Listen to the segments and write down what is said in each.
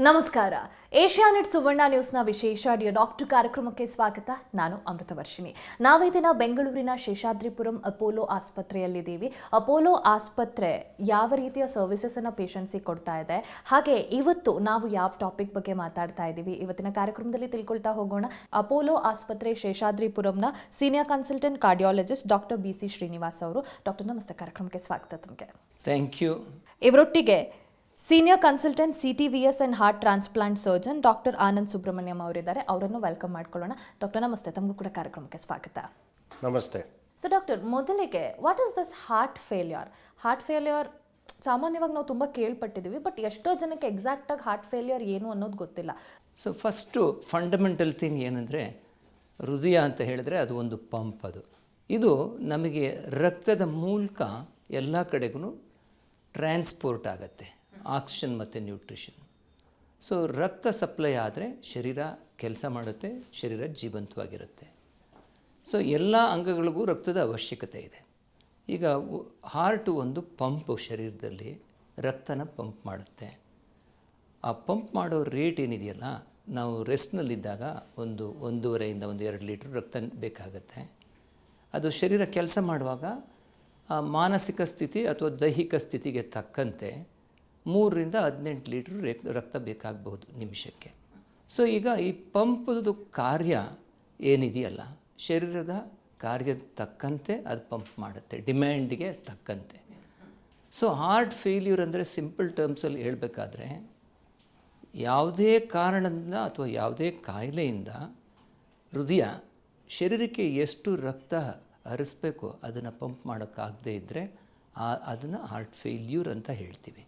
ನಮಸ್ಕಾರ. ಏಷ್ಯಾನೆಟ್ ಸುವರ್ಣ ನ್ಯೂಸ್ನ ವಿಶೇಷ dear doctor ಕಾರ್ಯಕ್ರಮಕ್ಕೆ ಸ್ವಾಗತ. ನಾನು ಅಮೃತವರ್ಷಿಣಿ. ನಾವೇ ದಿನ ಬೆಂಗಳೂರಿನ ಶೇಷಾದ್ರಿಪುರಂ ಅಪೋಲೋ ಆಸ್ಪತ್ರೆಯಲ್ಲಿದ್ದೀವಿ. ಅಪೋಲೋ ಆಸ್ಪತ್ರೆ ಯಾವ ರೀತಿಯ ಸರ್ವಿಸಸ್ ಅನ್ನು ಪೇಷಂಟ್ಸಿಗೆ ಕೊಡ್ತಾ ಇದೆ, ಹಾಗೆ ಇವತ್ತು ನಾವು ಯಾವ ಟಾಪಿಕ್ ಬಗ್ಗೆ ಮಾತಾಡ್ತಾ ಇದ್ದೀವಿ ಇವತ್ತಿನ ಕಾರ್ಯಕ್ರಮದಲ್ಲಿ ತಿಳ್ಕೊಳ್ತಾ ಹೋಗೋಣ. ಅಪೋಲೋ ಆಸ್ಪತ್ರೆ ಶೇಷಾದ್ರಿಪುರಂನ senior consultant cardiologist doctor BC Srinivas ಅವರು. ಡಾಕ್ಟರ್ ನಮಸ್ತೆ, ಕಾರ್ಯಕ್ರಮಕ್ಕೆ ಸ್ವಾಗತ ತಮಗೆ. Thank you. ಇವರೊಟ್ಟಿಗೆ senior consultant CTVS and heart transplant surgeon doctor Anand Subrahmanyam ಅವರಿದ್ದಾರೆ. ಅವರನ್ನು ವೆಲ್ಕಮ್ ಮಾಡ್ಕೊಳ್ಳೋಣ. ಡಾಕ್ಟರ್ ನಮಸ್ತೆ, ತಮಗೂ ಕೂಡ ಕಾರ್ಯಕ್ರಮಕ್ಕೆ ಸ್ವಾಗತ. ನಮಸ್ತೆ. ಸೊ ಡಾಕ್ಟರ್, ಮೊದಲಿಗೆ what is this heart failure? Heart failure ಸಾಮಾನ್ಯವಾಗಿ ನಾವು ತುಂಬ ಕೇಳ್ಪಟ್ಟಿದ್ದೀವಿ, ಬಟ್ ಎಷ್ಟೋ ಜನಕ್ಕೆ ಎಕ್ಸಾಕ್ಟಾಗಿ ಹಾರ್ಟ್ ಫೇಲ್ಯೂರ್ ಏನು ಅನ್ನೋದು ಗೊತ್ತಿಲ್ಲ. ಸೊ ಫಸ್ಟು ಫಂಡಮೆಂಟಲ್ ಥಿಂಗ್ ಏನಂದರೆ, ಹೃದಯ ಅಂತ ಹೇಳಿದ್ರೆ ಅದು ಒಂದು ಪಂಪ್. ಇದು ನಮಗೆ ರಕ್ತದ ಮೂಲಕ ಎಲ್ಲ ಕಡೆಗೂ ಟ್ರಾನ್ಸ್ಪೋರ್ಟ್ ಆಗುತ್ತೆ, ಆಕ್ಸಿಜನ್ ಮತ್ತು ನ್ಯೂಟ್ರಿಷನ್. ಸೊ ರಕ್ತ ಸಪ್ಲೈ ಆದರೆ ಶರೀರ ಕೆಲಸ ಮಾಡುತ್ತೆ, ಶರೀರ ಜೀವಂತವಾಗಿರುತ್ತೆ. ಸೊ ಎಲ್ಲ ಅಂಗಗಳಿಗೂ ರಕ್ತದ ಅವಶ್ಯಕತೆ ಇದೆ. ಈಗ ಹಾರ್ಟು ಒಂದು ಪಂಪು, ಶರೀರದಲ್ಲಿ ರಕ್ತನ ಪಂಪ್ ಮಾಡುತ್ತೆ. ಆ ಪಂಪ್ ಮಾಡೋ ರೇಟ್ ಏನಿದೆಯಲ್ಲ, ನಾವು ರೆಸ್ಟ್ನಲ್ಲಿದ್ದಾಗ 1.5 ಒಂದು 2 ಲೀಟ್ರ್ ರಕ್ತ ಬೇಕಾಗತ್ತೆ. ಅದು ಶರೀರ ಕೆಲಸ ಮಾಡುವಾಗ ಆ ಮಾನಸಿಕ ಸ್ಥಿತಿ ಅಥವಾ ದೈಹಿಕ ಸ್ಥಿತಿಗೆ ತಕ್ಕಂತೆ 3ರಿಂದ 18 ಲೀಟ್ರ್ ರಕ್ತ ಬೇಕಾಗಬಹುದು ನಿಮಿಷಕ್ಕೆ. ಸೊ ಈಗ ಈ ಪಂಪದು ಕಾರ್ಯ ಏನಿದೆಯಲ್ಲ, ಶರೀರದ ಕಾರ್ಯದ ತಕ್ಕಂತೆ ಅದು ಪಂಪ್ ಮಾಡುತ್ತೆ, ಡಿಮ್ಯಾಂಡಿಗೆ ತಕ್ಕಂತೆ. ಸೊ ಹಾರ್ಟ್ ಫೇಲ್ಯೂರ್ ಅಂದರೆ ಸಿಂಪಲ್ ಟರ್ಮ್ಸಲ್ಲಿ ಹೇಳಬೇಕಾದ್ರೆ, ಯಾವುದೇ ಕಾರಣದಿಂದ ಅಥವಾ ಯಾವುದೇ ಕಾಯಿಲೆಯಿಂದ ಹೃದಯ ಶರೀರಕ್ಕೆ ಎಷ್ಟು ರಕ್ತ ಹರಿಸ್ಬೇಕು ಅದನ್ನು ಪಂಪ್ ಮಾಡೋಕ್ಕಾಗದೇ ಇದ್ದರೆ ಅದನ್ನು ಹಾರ್ಟ್ ಫೇಲ್ಯೂರ್ ಅಂತ ಹೇಳ್ತೀವಿ.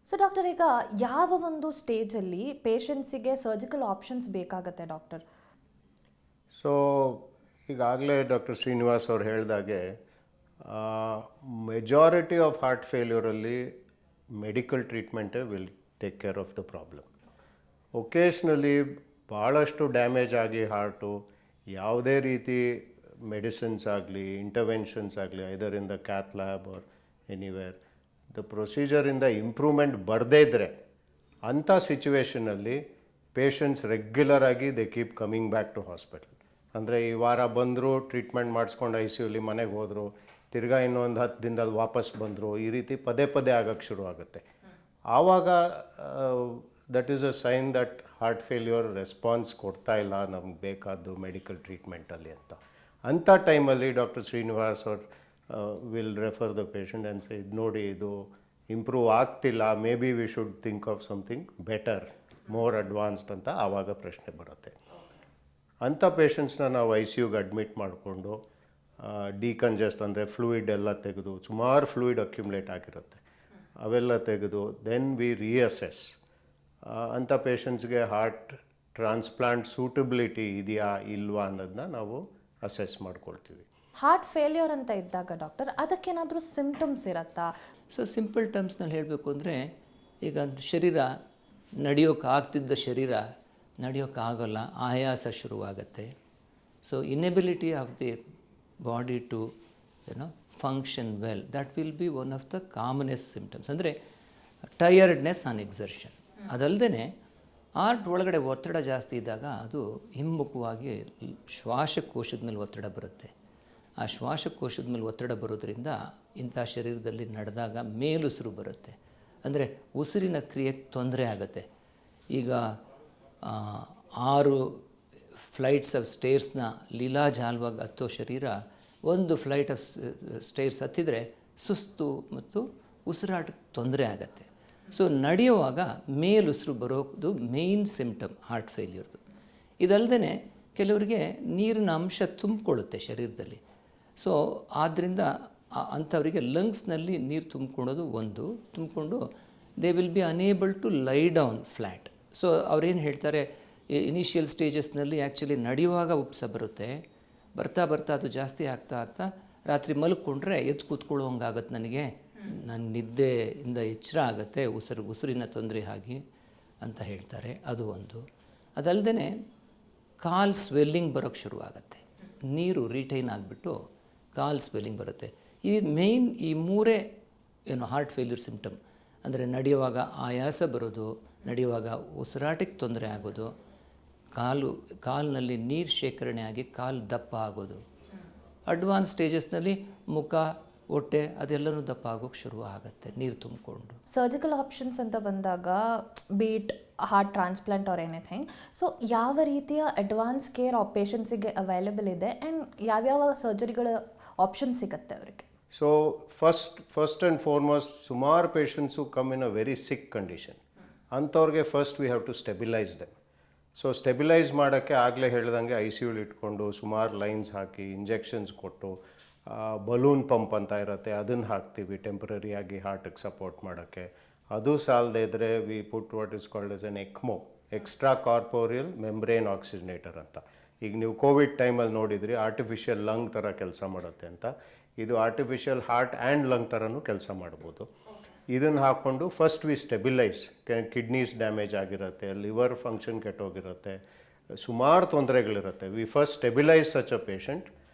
ಸೊ ಡಾಕ್ಟರ್, ಈಗ ಯಾವ ಒಂದು ಸ್ಟೇಜಲ್ಲಿ ಪೇಷಂಟ್ಸಿಗೆ ಸರ್ಜಿಕಲ್ ಆಪ್ಷನ್ಸ್ ಬೇಕಾಗುತ್ತೆ ಡಾಕ್ಟರ್? ಸೊ ಈಗಾಗಲೇ ಡಾಕ್ಟರ್ ಶ್ರೀನಿವಾಸ್ ಅವ್ರು ಹೇಳಿದಾಗೆ, ಮೆಜಾರಿಟಿ ಆಫ್ ಹಾರ್ಟ್ ಫೇಲ್ಯೂರಲ್ಲಿ ಮೆಡಿಕಲ್ ಟ್ರೀಟ್ಮೆಂಟೇ will take care of the problem. Occasionally ಭಾಳಷ್ಟು ಡ್ಯಾಮೇಜ್ ಆಗಿ ಹಾರ್ಟು ಯಾವುದೇ ರೀತಿ ಮೆಡಿಸಿನ್ಸ್ ಆಗಲಿ ಇಂಟರ್ವೆನ್ಷನ್ಸ್ ಆಗಲಿ either in the cath lab or anywhere the ಪ್ರೊಸೀಜರಿಂದ ಇಂಪ್ರೂವ್ಮೆಂಟ್ ಬರದೇ ಇದ್ದರೆ, ಅಂಥ ಸಿಚುವೇಷನಲ್ಲಿ ಪೇಷಂಟ್ಸ್ ರೆಗ್ಯುಲರಾಗಿ they keep coming back to hospital. ಅಂದರೆ ಈ ವಾರ ಬಂದರು, ಟ್ರೀಟ್ಮೆಂಟ್ ಮಾಡಿಸ್ಕೊಂಡು ICUಲಿ ಮನೆಗೆ ಹೋದರು, ತಿರ್ಗಾ ಇನ್ನೊಂದು 10 ದಿನದಲ್ಲಿ ವಾಪಸ್ ಬಂದರು, ಈ ರೀತಿ ಪದೇ ಪದೇ ಆಗೋಕ್ಕೆ ಶುರು ಆಗುತ್ತೆ. ಆವಾಗ that is a sign that heart failure response ಕೊಡ್ತಾ ಇಲ್ಲ ನಮ್ಗೆ ಬೇಕಾದ್ದು ಮೆಡಿಕಲ್ ಟ್ರೀಟ್ಮೆಂಟಲ್ಲಿ ಅಂತ. ಅಂಥ ಟೈಮಲ್ಲಿ ಡಾಕ್ಟರ್ ಶ್ರೀನಿವಾಸ್ ಅವ್ರು will refer the patient and say, ನೋಡಿ ಇದು ಇಂಪ್ರೂವ್ ಆಗ್ತಿಲ್ಲ, may be we should think of something better, more advanced ಅಂತ ಆವಾಗ ಪ್ರಶ್ನೆ ಬರುತ್ತೆ. ಅಂಥ ಪೇಷಂಟ್ಸ್ನ ನಾವು ICUಗೆ ಅಡ್ಮಿಟ್ ಮಾಡಿಕೊಂಡು ಡಿಕಂಜೆಸ್ಟ್ ಅಂದರೆ ಫ್ಲೂಯಿಡ್ ಎಲ್ಲ ತೆಗೆದು, ಸುಮಾರು ಫ್ಲೂಯಿಡ್ ಅಕ್ಯುಮುಲೇಟ್ ಆಗಿರುತ್ತೆ, ಅವೆಲ್ಲ ತೆಗೆದು ದೆನ್ ವಿ ರಿಅಸೆಸ್ ಅಂಥ ಪೇಷಂಟ್ಸ್ಗೆ ಹಾರ್ಟ್ ಟ್ರಾನ್ಸ್ಪ್ಲಾಂಟ್ ಸೂಟಬಿಲಿಟಿ ಇದೆಯಾ ಇಲ್ವಾ ಅನ್ನೋದನ್ನ ನಾವು ಅಸೆಸ್ ಮಾಡ್ಕೊಳ್ತೀವಿ. ಹಾರ್ಟ್ ಫೇಲ್ಯೂರ್ ಅಂತ ಇದ್ದಾಗ ಡಾಕ್ಟರ್, ಅದಕ್ಕೇನಾದರೂ ಸಿಂಪ್ಟಮ್ಸ್ ಇರುತ್ತಾ? ಸೊ ಸಿಂಪಲ್ ಟರ್ಮ್ಸ್ನಲ್ಲಿ ಹೇಳಬೇಕು ಅಂದರೆ, ಈಗ ಶರೀರ ನಡೆಯೋಕ್ಕಾಗ್ತಿದ್ದ ಶರೀರ ನಡೆಯೋಕ್ಕಾಗಲ್ಲ, ಆಯಾಸ ಶುರುವಾಗತ್ತೆ. So inability of the body to function well, that will be one of the commonest symptoms. ಅಂದರೆ ಟಯರ್ಡ್ನೆಸ್ ಆನ್ ಎಕ್ಸರ್ಷನ್. ಅದಲ್ಲದೆ ಹಾರ್ಟ್ ಒಳಗಡೆ ಒತ್ತಡ ಜಾಸ್ತಿ ಇದ್ದಾಗ ಅದು ಹಿಮ್ಮುಖವಾಗಿ ಶ್ವಾಸಕೋಶದ ಮೇಲೆ ಒತ್ತಡ ಬರುತ್ತೆ. ಆ ಶ್ವಾಸಕೋಶದ ಮೇಲೆ ಒತ್ತಡ ಬರೋದ್ರಿಂದ ಇಂಥ ಶರೀರದಲ್ಲಿ ನಡೆದಾಗ ಮೇಲುಸಿರು ಬರುತ್ತೆ, ಅಂದರೆ ಉಸಿರಿನ ಕ್ರಿಯೆಗೆ ತೊಂದರೆ ಆಗುತ್ತೆ. ಈಗ 6 ಫ್ಲೈಟ್ಸ್ ಆಫ್ ಸ್ಟೇರ್ಸ್ನ ಲೀಲಾಜಾಲವಾಗಿ ಹತ್ತೋ ಶರೀರ 1 ಫ್ಲೈಟ್ ಆಫ್ ಸ್ಟೇರ್ಸ್ ಹತ್ತಿದರೆ ಸುಸ್ತು ಮತ್ತು ಉಸಿರಾಟಕ್ಕೆ ತೊಂದರೆ ಆಗುತ್ತೆ. ಸೊ ನಡೆಯುವಾಗ ಮೇಲುಸಿರು ಬರೋದು ಮೇಯ್ನ್ ಸಿಂಪ್ಟಮ್ ಹಾರ್ಟ್ ಫೇಲ್ಯೂರ್ದು. ಇದಲ್ಲದೆ ಕೆಲವರಿಗೆ ನೀರಿನ ಅಂಶ ತುಂಬಿಕೊಳ್ಳುತ್ತೆ ಶರೀರದಲ್ಲಿ. ಸೊ ಆದ್ದರಿಂದ ಅಂಥವರಿಗೆ ಲಂಗ್ಸ್ನಲ್ಲಿ ನೀರು ತುಂಬಿಕೊಂಡು they will be unable to lie down flat. So ಅವ್ರೇನು ಹೇಳ್ತಾರೆ, ಇನಿಷಿಯಲ್ ಸ್ಟೇಜಸ್ನಲ್ಲಿ ಆ್ಯಕ್ಚುಲಿ ನಡೆಯುವಾಗ ಉಪ್ಸ ಬರುತ್ತೆ, ಬರ್ತಾ ಅದು ಜಾಸ್ತಿ ಆಗ್ತಾ ರಾತ್ರಿ ಮಲ್ಕೊಂಡ್ರೆ ಎದ್ದು ಕೂತ್ಕೊಳ್ಳೋಂಗಾಗತ್ತೆ, ನನಗೆ ನನ್ನ ನಿದ್ದೆಯಿಂದ ಎಚ್ಚರ ಆಗುತ್ತೆ, ಉಸಿರಿನ ತೊಂದರೆ ಆಗಿ ಅಂತ ಹೇಳ್ತಾರೆ. ಅದು ಒಂದು. ಅದಲ್ಲದೆ ಕಾಲ್ ಸ್ವೆಲ್ಲಿಂಗ್ ಬರೋಕ್ಕೆ ಶುರುವಾಗತ್ತೆ, ನೀರು ರಿಟೈನ್ ಆಗಿಬಿಟ್ಟು ಕಾಲ್ ಸ್ವೆಲ್ಲಿಂಗ್ ಬರುತ್ತೆ. ಈ ಮೇಯ್ನ್ ಈ 3 ಹಾರ್ಟ್ ಫೇಲ್ಯೂರ್ ಸಿಂಪ್ಟಮ್. ಅಂದರೆ ನಡೆಯುವಾಗ ಆಯಾಸ ಬರೋದು, ನಡೆಯುವಾಗ ಉಸಿರಾಟಕ್ಕೆ ತೊಂದರೆ ಆಗೋದು, ಕಾಲಿನಲ್ಲಿ ನೀರು ಶೇಖರಣೆ ಆಗಿ ಕಾಲು ದಪ್ಪ ಆಗೋದು, ಅಡ್ವಾನ್ಸ್ ಸ್ಟೇಜಸ್ನಲ್ಲಿ ಮುಖ ಹೊಟ್ಟೆ ಅದೆಲ್ಲನೂ ದಪ್ಪ ಆಗೋಕ್ಕೆ ಶುರು ಆಗುತ್ತೆ ನೀರು ತುಂಬಿಕೊಂಡು. ಸರ್ಜಿಕಲ್ ಆಪ್ಷನ್ಸ್ ಅಂತ ಬಂದಾಗ be it heart transplant or anything, so ಯಾವ ರೀತಿಯ ಅಡ್ವಾನ್ಸ್ ಕೇರ್ ಪೇಷಂಟ್ಸಿಗೆ ಅವೈಲೇಬಲ್ ಇದೆ ಆ್ಯಂಡ್ ಯಾವ್ಯಾವ ಸರ್ಜರಿಗಳ ಆಪ್ಷನ್ ಸಿಗುತ್ತೆ ಅವರಿಗೆ? ಸೊ ಫಸ್ಟ್ ಆ್ಯಂಡ್ ಫಾರ್ಮೋಸ್ಟ್ ಸುಮಾರು patients come in a very sick condition. ಅಂಥವ್ರಿಗೆ first we have to stabilise them. So stabilise ಮಾಡೋಕ್ಕೆ ಆಗಲೇ ಹೇಳ್ದಂಗೆ ಐ ಸಿ ಯುಲಿ ಇಟ್ಕೊಂಡು ಸುಮಾರು ಲೈನ್ಸ್ ಹಾಕಿ ಇಂಜೆಕ್ಷನ್ಸ್ ಕೊಟ್ಟು ಬಲೂನ್ ಪಂಪ್ ಅಂತ ಇರುತ್ತೆ ಅದನ್ನು ಹಾಕ್ತೀವಿ ಟೆಂಪ್ರರಿಯಾಗಿ ಹಾರ್ಟಿಗೆ ಸಪೋರ್ಟ್ ಮಾಡೋಕ್ಕೆ. ಅದು ಸಾಲದೇ ಇದ್ದರೆ we put what is called as an ECMO, extracorporeal membrane oxygenator ಅಂತ. ಈಗ ನೀವು ಕೋವಿಡ್ ಟೈಮಲ್ಲಿ ನೋಡಿದ್ರಿ ಆರ್ಟಿಫಿಷಿಯಲ್ ಲಂಗ್ ಥರ ಕೆಲಸ ಮಾಡುತ್ತೆ ಅಂತ. ಇದು ಆರ್ಟಿಫಿಷಿಯಲ್ ಹಾರ್ಟ್ ಆ್ಯಂಡ್ ಲಂಗ್ ಥರನೂ ಕೆಲಸ ಮಾಡ್ಬೋದು. ಇದನ್ನು ಹಾಕ್ಕೊಂಡು first we stabilise. Kidneys damage ಆಗಿರುತ್ತೆ, ಲಿವರ್ ಫಂಕ್ಷನ್ ಕೆಟ್ಟೋಗಿರುತ್ತೆ, ಸುಮಾರು ತೊಂದರೆಗಳಿರುತ್ತೆ. We first stabilise such a patient.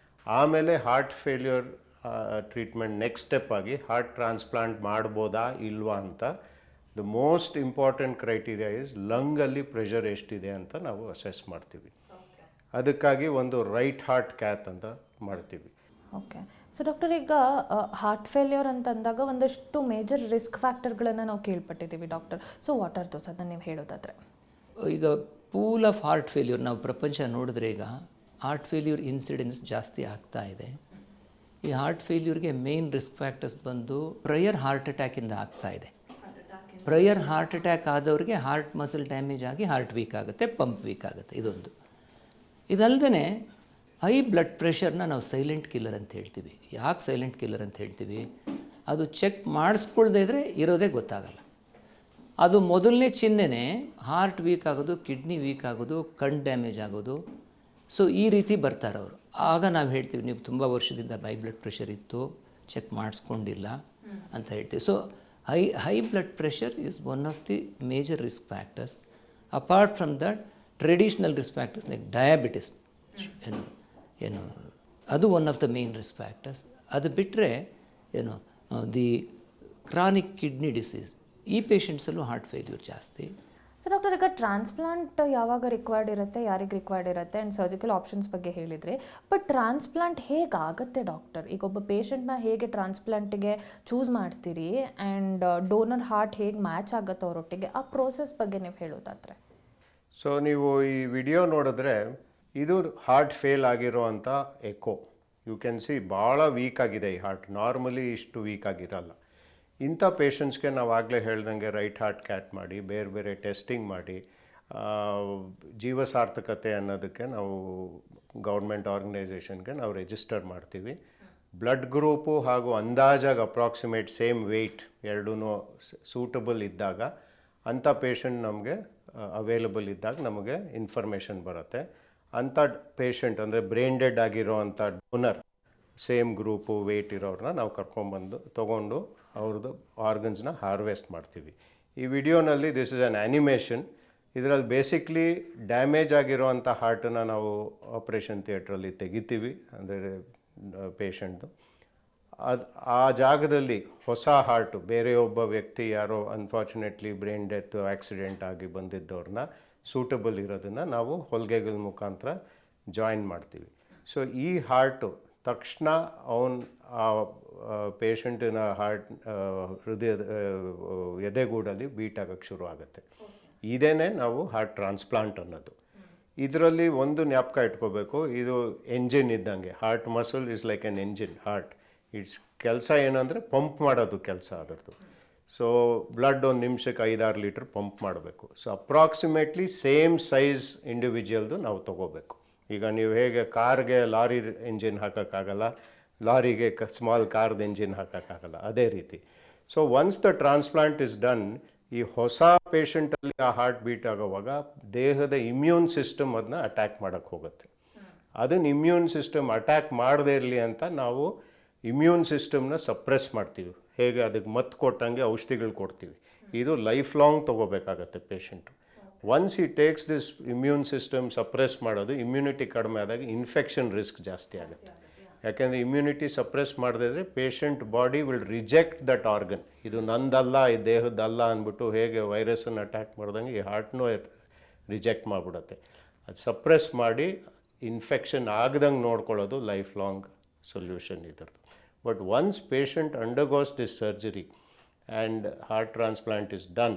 ಆಮೇಲೆ heart failure treatment next step ಆಗಿ ಹಾರ್ಟ್ ಟ್ರಾನ್ಸ್ಪ್ಲಾಂಟ್ ಮಾಡ್ಬೋದಾ ಇಲ್ವಾ ಅಂತ. The most important criteria is ಲಂಗಲ್ಲಿ ಪ್ರೆಷರ್ ಎಷ್ಟಿದೆ ಅಂತ ನಾವು ಅಸೆಸ್ ಮಾಡ್ತೀವಿ. ಅದಕ್ಕಾಗಿ ಒಂದು ರೈಟ್ ಹಾರ್ಟ್ ಕ್ಯಾತ್ ಅಂತ ಮಾಡ್ತೀವಿ. ಓಕೆ. ಸೊ ಡಾಕ್ಟರ್, ಈಗ ಹಾರ್ಟ್ ಫೇಲ್ಯೂರ್ ಅಂತಂದಾಗ ಒಂದಷ್ಟು ಮೇಜರ್ ರಿಸ್ಕ್ ಫ್ಯಾಕ್ಟರ್ಗಳನ್ನು ನಾವು ಕೇಳ್ಪಟ್ಟಿದ್ದೀವಿ doctor. So what are those, ಅದನ್ನು ನೀವು ಹೇಳೋದಾದರೆ? ಈಗ ಪೂಲ್ ಆಫ್ ಹಾರ್ಟ್ ಫೇಲ್ಯೂರ್ ನಾವು ಪ್ರಪಂಚ ನೋಡಿದ್ರೆ ಈಗ ಹಾರ್ಟ್ ಫೇಲ್ಯೂರ್ ಇನ್ಸಿಡೆನ್ಸ್ ಜಾಸ್ತಿ ಆಗ್ತಾ ಇದೆ. ಈ ಹಾರ್ಟ್ ಫೇಲ್ಯೂರ್ಗೆ ಮೇನ್ ರಿಸ್ಕ್ ಫ್ಯಾಕ್ಟರ್ಸ್ ಬಂದು ಪ್ರಯರ್ ಹಾರ್ಟ್ ಅಟ್ಯಾಕಿಂದ ಆಗ್ತಾ ಇದೆ. ಪ್ರಯರ್ ಹಾರ್ಟ್ ಅಟ್ಯಾಕ್ ಆದವ್ರಿಗೆ ಹಾರ್ಟ್ ಮಸಲ್ ಡ್ಯಾಮೇಜ್ ಆಗಿ ಹಾರ್ಟ್ ವೀಕ್ ಆಗುತ್ತೆ, ಪಂಪ್ ವೀಕ್ ಆಗುತ್ತೆ. ಇದೊಂದು. ಇದಲ್ಲದೆ ಹೈ ಬ್ಲಡ್ ಪ್ರೆಷರ್ನ ನಾವು ಸೈಲೆಂಟ್ ಕಿಲ್ಲರ್ ಅಂತ ಹೇಳ್ತೀವಿ. ಯಾಕೆ ಸೈಲೆಂಟ್ ಕಿಲ್ಲರ್ ಅಂತ ಹೇಳ್ತೀವಿ? ಅದು ಚೆಕ್ ಮಾಡಿಸ್ಕೊಳ್ದೇ ಇದ್ದರೆ ಇರೋದೇ ಗೊತ್ತಾಗಲ್ಲ. ಅದು ಮೊದಲನೇ ಚಿಹ್ನೆನೇ ಹಾರ್ಟ್ ವೀಕ್ ಆಗೋದು, ಕಿಡ್ನಿ ವೀಕ್ ಆಗೋದು, ಕಣ್ ಡ್ಯಾಮೇಜ್ ಆಗೋದು. ಸೊ ಈ ರೀತಿ ಬರ್ತಾರೆ ಅವರು. ಆಗ ನಾವು ಹೇಳ್ತೀವಿ ನೀವು ತುಂಬ ವರ್ಷದಿಂದ ಹೈ ಬ್ಲಡ್ ಪ್ರೆಷರ್ ಇತ್ತು, ಚೆಕ್ ಮಾಡಿಸ್ಕೊಂಡಿಲ್ಲ ಅಂತ ಹೇಳ್ತೀವಿ. So high blood pressure is one of the major risk factors. Apart from that traditional risk factors like diabetes ಏನು ಅದು one of the main risk factors. ಅದು ಬಿಟ್ಟರೆ ದಿ ಕ್ರಾನಿಕ್ ಕಿಡ್ನಿ ಡಿಸೀಸ್, ಈ ಪೇಷಂಟ್ಸಲ್ಲೂ heart failure ಜಾಸ್ತಿ. So doctor, ಈಗ transplant ಯಾವಾಗ required ಇರುತ್ತೆ, ಯಾರಿಗೆ ರಿಕ್ವೈರ್ಡ್ ಇರುತ್ತೆ ಆ್ಯಂಡ್ ಸರ್ಜಿಕಲ್ ಆಪ್ಷನ್ಸ್ ಬಗ್ಗೆ ಹೇಳಿದರೆ, ಬಟ್ ಟ್ರಾನ್ಸ್ಪ್ಲಾಂಟ್ ಹೇಗಾಗುತ್ತೆ ಡಾಕ್ಟರ್? ಈಗ ಒಬ್ಬ ಪೇಷಂಟ್ನ ಹೇಗೆ ಟ್ರಾನ್ಸ್ಪ್ಲಾಂಟಿಗೆ ಚೂಸ್ ಮಾಡ್ತೀರಿ ಆ್ಯಂಡ್ ಡೋನರ್ ಹಾರ್ಟ್ ಹೇಗೆ ಮ್ಯಾಚ್ ಆಗುತ್ತೆ ಅವರೊಟ್ಟಿಗೆ, ಆ ಪ್ರೋಸೆಸ್ ಬಗ್ಗೆ ನೀವು ಹೇಳೋದಾದರೆ? ಸೊ ನೀವು ಈ ವಿಡಿಯೋ ನೋಡಿದ್ರೆ ಇದು ಹಾರ್ಟ್ ಫೇಲ್ ಆಗಿರೋ ಅಂಥ ಎಕೋ. ಯು ಕ್ಯಾನ್ ಸಿ ಭಾಳ ವೀಕ್ ಆಗಿದೆ ಈ ಹಾರ್ಟ್. ನಾರ್ಮಲಿ ಇಷ್ಟು ವೀಕ್ ಆಗಿರಲ್ಲ. ಇಂಥ ಪೇಷಂಟ್ಸ್ಗೆ ನಾವು ಆಗಲೇ ಹೇಳ್ದಂಗೆ ರೈಟ್ ಹಾರ್ಟ್ ಕ್ಯಾಟ್ ಮಾಡಿ ಬೇರೆ ಬೇರೆ ಟೆಸ್ಟಿಂಗ್ ಮಾಡಿ ಜೀವ ಸಾರ್ಥಕತೆ ಅನ್ನೋದಕ್ಕೆ ನಾವು ಗೌರ್ಮೆಂಟ್ ಆರ್ಗನೈಸೇಷನ್ಗೆ ನಾವು ರಿಜಿಸ್ಟರ್ ಮಾಡ್ತೀವಿ. ಬ್ಲಡ್ ಗ್ರೂಪು ಹಾಗೂ ಅಂದಾಜಾಗಿ ಅಪ್ರಾಕ್ಸಿಮೇಟ್ ಸೇಮ್ ವೆಯ್ಟ್ ಎರಡೂ ಸೂಟಬಲ್ ಇದ್ದಾಗ ಅಂಥ ಪೇಷಂಟ್ ನಮಗೆ ಅವೈಲಬಲ್ ಇದ್ದಾಗ ನಮಗೆ ಇನ್ಫಾರ್ಮೇಷನ್ ಬರುತ್ತೆ. ಅಂಥ ಪೇಷಂಟ್ ಅಂದರೆ ಬ್ರೈನ್ ಡೆಡ್ ಆಗಿರೋ ಅಂಥ ಡೋನರ್ ಸೇಮ್ ಗ್ರೂಪು ವೆಯ್ಟ್ ಇರೋರನ್ನ ನಾವು ಕರ್ಕೊಂಬಂದು ತೊಗೊಂಡು ಅವ್ರದ್ದು ಆರ್ಗನ್ಸ್ನ ಹಾರ್ವೆಸ್ಟ್ ಮಾಡ್ತೀವಿ. ಈ ವಿಡಿಯೋನಲ್ಲಿ ದಿಸ್ ಇಸ್ ಆ್ಯನ್ ಆ್ಯನಿಮೇಷನ್. ಇದರಲ್ಲಿ ಬೇಸಿಕ್ಲಿ ಡ್ಯಾಮೇಜ್ ಆಗಿರೋವಂಥ ಹಾರ್ಟನ್ನು ನಾವು ಆಪ್ರೇಷನ್ ಥಿಯೇಟ್ರಲ್ಲಿ ತೆಗಿತೀವಿ, ಅಂದರೆ ಪೇಷಂಟ್ದು. ಆ ಜಾಗದಲ್ಲಿ ಹೊಸ ಹಾರ್ಟು ಬೇರೆಯೊಬ್ಬ ವ್ಯಕ್ತಿ ಯಾರೋ ಅನ್ಫಾರ್ಚುನೇಟ್ಲಿ ಬ್ರೈನ್ ಡೆತ್ ಆಕ್ಸಿಡೆಂಟ್ ಆಗಿ ಬಂದಿದ್ದವ್ರನ್ನ ಸೂಟಬಲ್ ಇರೋದನ್ನು ನಾವು ಹೊಲಿಗೆಗಳ ಮುಖಾಂತರ ಜಾಯಿನ್ ಮಾಡ್ತೀವಿ. ಸೊ ಈ ಹಾರ್ಟು ತಕ್ಷಣ ಆ ಪೇಷಂಟಿನ ಹಾರ್ಟ್ ಹೃದಯದ ಎದೆಗೂಡಲ್ಲಿ ಬೀಟ್ ಆಗೋಕ್ಕೆ ಶುರು ಆಗುತ್ತೆ. ಇದೇನೇ ನಾವು ಹಾರ್ಟ್ ಟ್ರಾನ್ಸ್ಪ್ಲಾಂಟ್ ಅನ್ನೋದು. ಇದರಲ್ಲಿ ಒಂದು ಜ್ಞಾಪಕ ಇಟ್ಕೋಬೇಕು, ಇದು ಎಂಜಿನ್ ಇದ್ದಂಗೆ. Heart muscle is like an engine. Heart it's ಕೆಲಸ ಏನಂದರೆ ಪಂಪ್ ಮಾಡೋದು ಕೆಲಸ ಅದರದ್ದು. ಸೊ ಬ್ಲಡ್ ಒಂದು ನಿಮಿಷಕ್ಕೆ 5-6 ಲೀಟ್ರ್ ಪಂಪ್ ಮಾಡಬೇಕು. ಸೊ ಅಪ್ರಾಕ್ಸಿಮೇಟ್ಲಿ ಸೇಮ್ ಸೈಜ್ ಇಂಡಿವಿಜುವಲ್ದು ನಾವು ತೊಗೋಬೇಕು. ಈಗ ನೀವು ಹೇಗೆ ಕಾರ್ಗೆ ಲಾರಿ ಎಂಜಿನ್ ಹಾಕೋಕ್ಕಾಗಲ್ಲ, ಲಾರಿಗೆ ಸ್ಮಾಲ್ ಕಾರ್ದು ಎಂಜಿನ್ ಹಾಕೋಕ್ಕಾಗಲ್ಲ, ಅದೇ ರೀತಿ. So once the transplant is done, ಈ ಹೊಸ ಪೇಷಂಟಲ್ಲಿ ಆ ಹಾರ್ಟ್ ಬೀಟ್ ಆಗೋವಾಗ ದೇಹದ ಇಮ್ಯೂನ್ ಸಿಸ್ಟಮ್ ಅದನ್ನ ಅಟ್ಯಾಕ್ ಮಾಡೋಕ್ಕೆ ಹೋಗುತ್ತೆ. ಅದನ್ನು ಇಮ್ಯೂನ್ ಸಿಸ್ಟಮ್ ಅಟ್ಯಾಕ್ ಮಾಡದೇ ಇರಲಿ ಅಂತ ನಾವು ಇಮ್ಯೂನ್ ಸಿಸ್ಟಮ್ನ ಸಪ್ರೆಸ್ ಮಾಡ್ತೀವಿ. ಹೇಗೆ ಅದಕ್ಕೆ ಮದ್ದು ಕೊಟ್ಟಂಗೆ ಔಷಧಿಗಳು ಕೊಡ್ತೀವಿ. ಇದು ಲೈಫ್ ಲಾಂಗ್ ತೊಗೋಬೇಕಾಗತ್ತೆ ಪೇಷಂಟು. ಒನ್ಸ್ ಈ takes this immune system suppress ಮಾಡೋದು, ಇಮ್ಯುನಿಟಿ ಕಡಿಮೆ ಆದಾಗ ಇನ್ಫೆಕ್ಷನ್ ರಿಸ್ಕ್ ಜಾಸ್ತಿ ಆಗುತ್ತೆ. ಯಾಕೆಂದರೆ ಇಮ್ಯುನಿಟಿ ಸಪ್ರೆಸ್ ಮಾಡದಿದ್ರೆ patient body will reject that organ. ಇದು ನಂದಲ್ಲ, ಈ ದೇಹದ್ದಲ್ಲ ಅಂದ್ಬಿಟ್ಟು ಹೇಗೆ ವೈರಸ್ಸನ್ನು ಅಟ್ಯಾಕ್ ಮಾಡ್ದಂಗೆ ಈ ಹಾರ್ಟ್ನೂ ರಿಜೆಕ್ಟ್ ಮಾಡಿಬಿಡುತ್ತೆ. ಅದು ಸಪ್ರೆಸ್ ಮಾಡಿ ಇನ್ಫೆಕ್ಷನ್ ಆಗ್ದಂಗೆ ನೋಡ್ಕೊಳ್ಳೋದು ಲೈಫ್ ಲಾಂಗ್ ಸೊಲ್ಯೂಷನ್ ಇದ್ರದ್ದು. But once patient undergoes this surgery and heart transplant is done,